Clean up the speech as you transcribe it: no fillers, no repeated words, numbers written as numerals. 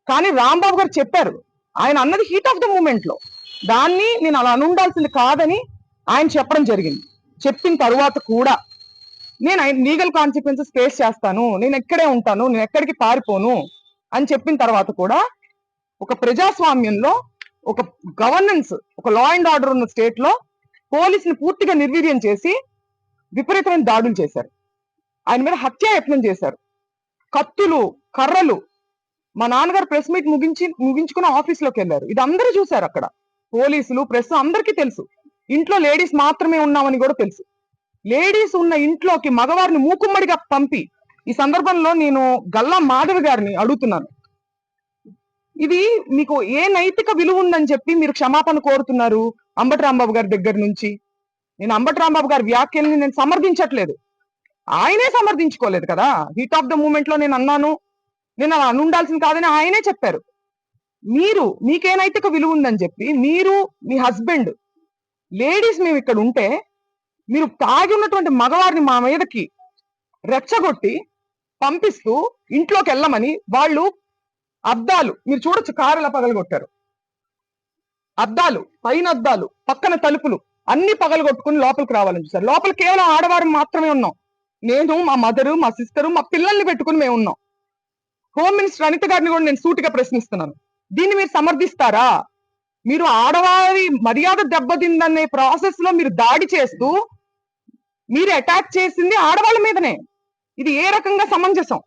కానీ రాంబాబు గారు చెప్పారు, ఆయన అన్నది హీట్ ఆఫ్ ద మూమెంట్ లో, దాన్ని నేను అలా అనుండాల్సింది కాదని ఆయన చెప్పడం జరిగింది. చెప్పిన తరువాత కూడా నేను లీగల్ కాన్సిక్వెన్సెస్ ఫేస్ చేస్తాను, నేను ఎక్కడే ఉంటాను, నేను ఎక్కడికి పారిపోను అని చెప్పిన తర్వాత కూడా ఒక ప్రజాస్వామ్యంలో, ఒక గవర్నెన్స్, ఒక లా అండ్ ఆర్డర్ ఉన్న స్టేట్ లో పోలీసుని పూర్తిగా నిర్వీర్యం చేసి విపరీతమైన దాడులు చేశారు. ఆయన మీద హత్యాయత్నం చేశారు. కత్తులు, కర్రలు. మా నాన్నగారు ప్రెస్ మీట్ ముగించుకుని ఆఫీస్లోకి వెళ్ళారు. ఇది అందరూ చూశారు అక్కడ. పోలీసులు, ప్రెస్ అందరికీ తెలుసు. ఇంట్లో లేడీస్ మాత్రమే ఉన్నామని కూడా తెలుసు. లేడీస్ ఉన్న ఇంట్లోకి మగవారిని మూకుమ్మడిగా పంపి, ఈ సందర్భంలో నేను గల్లా మాధవి గారిని అడుగుతున్నాను, ఇది మీకు ఏ నైతిక విలువ ఉందని చెప్పి మీరు క్షమాపణ కోరుతున్నారు అంబటి రాంబాబు గారి దగ్గర నుంచి? నేను అంబటి రాంబాబు గారి వ్యాఖ్యల్ని నేను సమర్థించట్లేదు, ఆయనే సమర్థించుకోలేదు కదా. హీట్ ఆఫ్ ద మూమెంట్ లో నేను అన్నాను, నేను అలా అనుండాల్సింది కాదని ఆయనే చెప్పారు. మీకే నైతిక విలువ ఉందని చెప్పి మీరు, మీ హస్బెండ్, లేడీస్ మేము ఇక్కడ ఉంటే మీరు తాగి ఉన్నటువంటి మగవారిని మా మీదకి రెచ్చగొట్టి పంపిస్తూ ఇంట్లోకి వెళ్ళమని, వాళ్ళు అద్దాలు మీరు చూడొచ్చు, కారులా పగలగొట్టారు. అద్దాలు, పైన అద్దాలు, పక్కన తలుపులు అన్ని పగలగొట్టుకుని లోపలికి రావాలని చూసారు. లోపల కేవలం ఆడవారు మాత్రమే ఉన్నాం. నేను, మా మదరు, మా సిస్టరు, మా పిల్లల్ని పెట్టుకుని మేము ఉన్నాం. హోమ్ మినిస్టర్ అనిత గారిని కూడా నేను సూటిగా ప్రశ్నిస్తున్నాను, దీన్ని మీరు సమర్థిస్తారా? మీరు ఆడవారి మర్యాద దెబ్బతిందనే ప్రాసెస్ లో మీరు దాడి చేస్తూ మీరు అటాక్ చేసింది ఆడవాళ్ళ మీదనే. ఇది ఏ రకంగా సమంజసం?